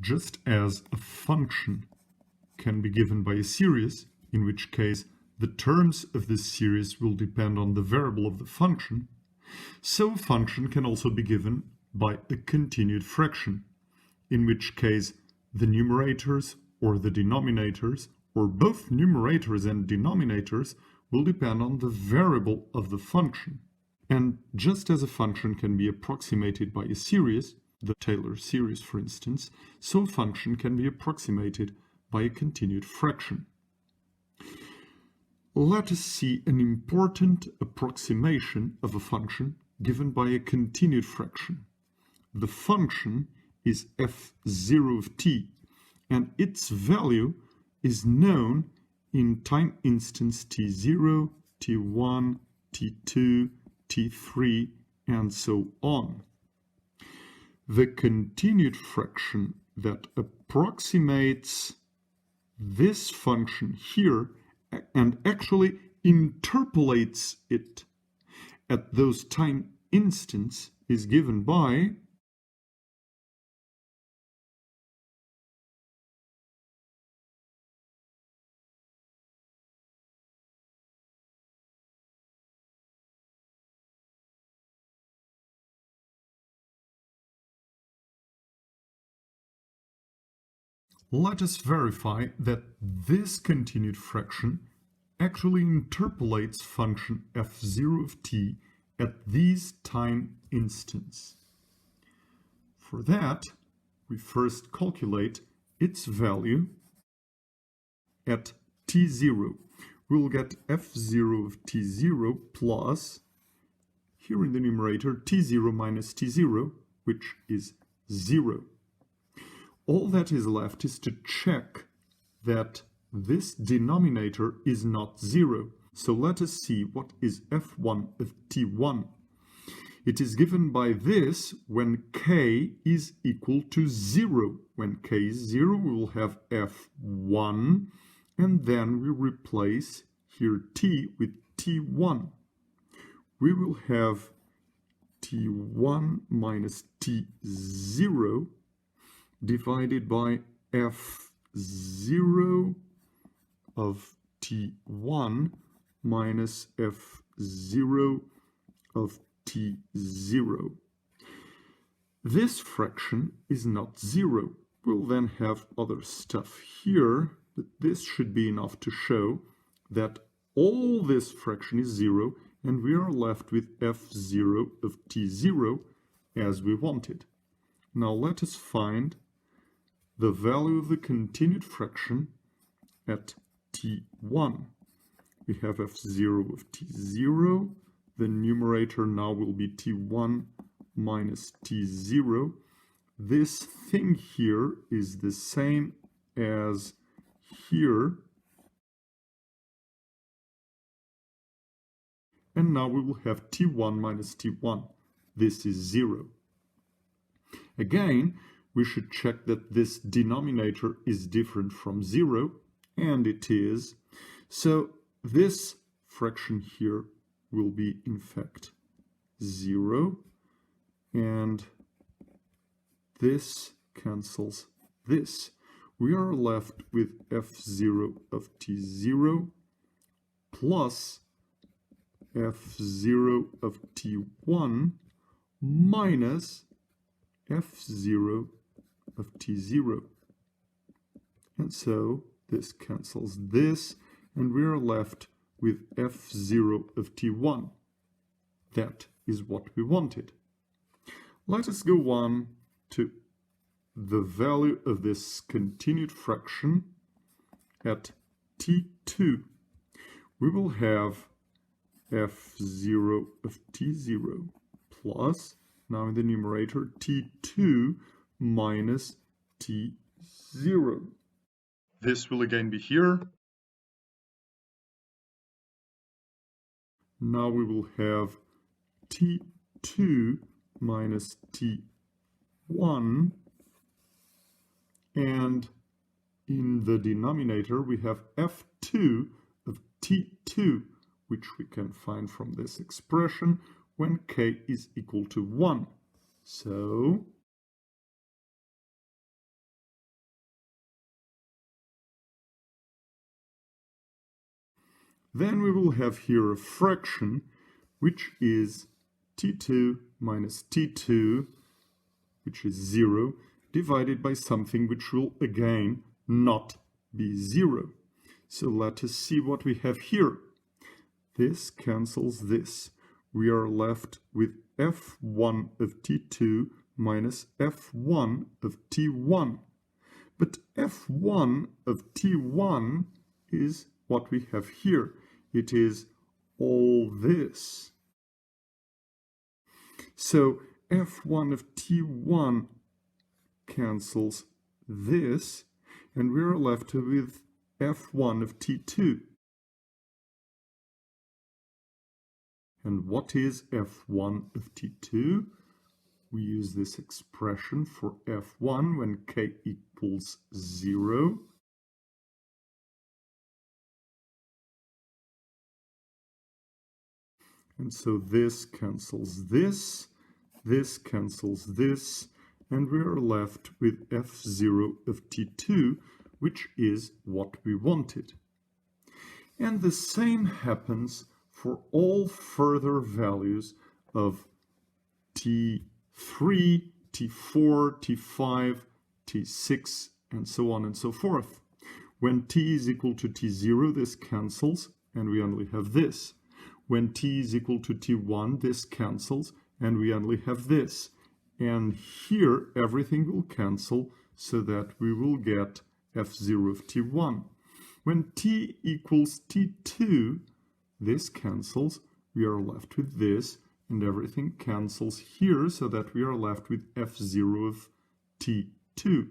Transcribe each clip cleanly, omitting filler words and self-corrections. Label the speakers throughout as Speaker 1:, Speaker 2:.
Speaker 1: Just as a function can be given by a series, in which case the terms of this series will depend on the variable of the function, so a function can also be given by a continued fraction, in which case the numerators or the denominators, or both numerators and denominators, will depend on the variable of the function. And just as a function can be approximated by a series, the Taylor series for instance, so a function can be approximated by a continued fraction. Let us see an important approximation of a function given by a continued fraction. The function is f0 of t, and its value is known in time instance t0, t1, t2, t3, and so on. The continued fraction that approximates this function here and actually interpolates it at those time instants is given by Let us verify that this continued fraction actually interpolates function f0 of t at these time instants. For that, we first calculate its value at t0. We'll get f0 of t0 plus, here in the numerator, t0 minus t0, which is 0. All that is left is to check that this denominator is not 0. So let us see what is f1 of t1. It is given by this when k is equal to 0. When k is 0, we will have f1, and then we replace here t with t1. We will have t1 minus t0 divided by f0 of t1 minus f0 of t0. This fraction is not 0. We'll then have other stuff here, but this should be enough to show that all this fraction is 0, and we are left with f0 of t0 as we wanted. Now let us find the value of the continued fraction at t1. We have f0 of t0. The numerator now will be t1 minus t0. This thing here is the same as here. And now we will have t1 minus t1. This is 0. Again, we should check that this denominator is different from 0, and it is. So this fraction here will be, in fact, 0, and this cancels this. We are left with f0 of t0 plus f0 of t1 minus f0 of t0. And so this cancels this, and we are left with f0 of t1. That is what we wanted. Let us go on to the value of this continued fraction at t2. We will have f0 of t0 plus, now in the numerator, t2 minus t0. This will again be here. Now we will have t2 minus t1, and in the denominator we have f2 of t2, which we can find from this expression when k is equal to 1. So Then we will have here a fraction, which is t2 minus t2, which is 0, divided by something which will again not be 0. So let us see what we have here. This cancels this. We are left with f1 of t2 minus f1 of t1. But f1 of t1 is what we have here. It is all this. So f1 of t1 cancels this, and we are left with f1 of t2. And what is f1 of t2? We use this expression for f1 when k equals 0. And so this cancels this cancels this, and we are left with f0 of t2, which is what we wanted. And the same happens for all further values of t3, t4, t5, t6, and so on and so forth. When t is equal to t0, this cancels, and we only have this. When t is equal to t1, this cancels, and we only have this. And here, everything will cancel, so that we will get f0 of t1. When t equals t2, this cancels, we are left with this, and everything cancels here, so that we are left with f0 of t2.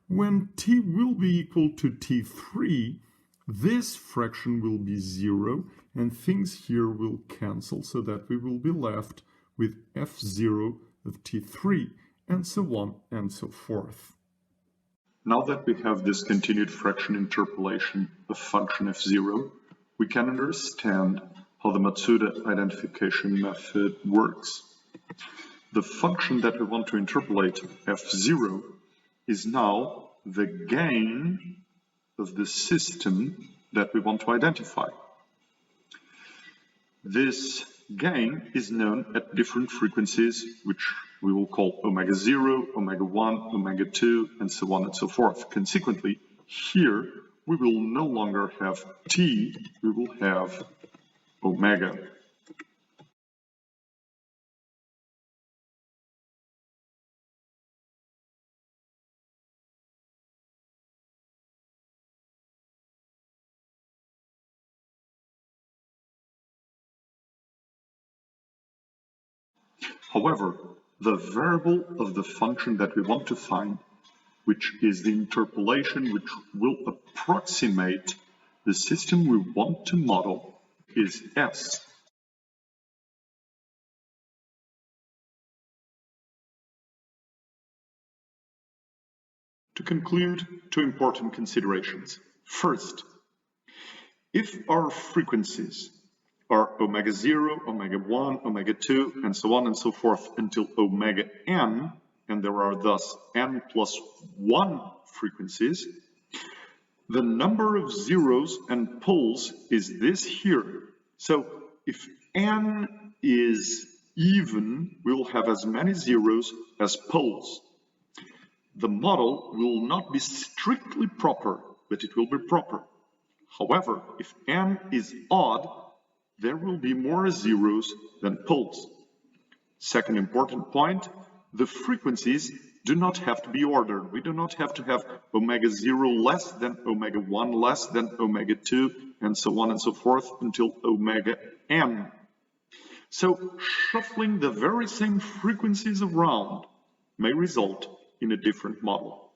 Speaker 1: When t will be equal to t3, this fraction will be 0, and things here will cancel, so that we will be left with f0 of t3, and so on and so forth. Now that we have this continued fraction interpolation of function f0, we can understand how the Matsuda identification method works. The function that we want to interpolate, f0, is now the gain of the system that we want to identify. This gain is known at different frequencies, which we will call omega 0, omega 1, omega 2, and so on and so forth. Consequently, here we will no longer have t, we will have omega. However, the variable of the function that we want to find, which is the interpolation which will approximate the system we want to model, is s. To conclude, two important considerations. First, if our frequencies are omega 0, omega 1, omega 2, and so on and so forth until omega n, and there are thus n plus 1 frequencies, the number of zeros and poles is this here. So if n is even, we'll have as many zeros as poles. The model will not be strictly proper, but it will be proper. However, if n is odd, there will be more zeros than poles. Second important point, the frequencies do not have to be ordered. We do not have to have omega 0 less than omega 1 less than omega 2, and so on and so forth until omega n. So shuffling the very same frequencies around may result in a different model.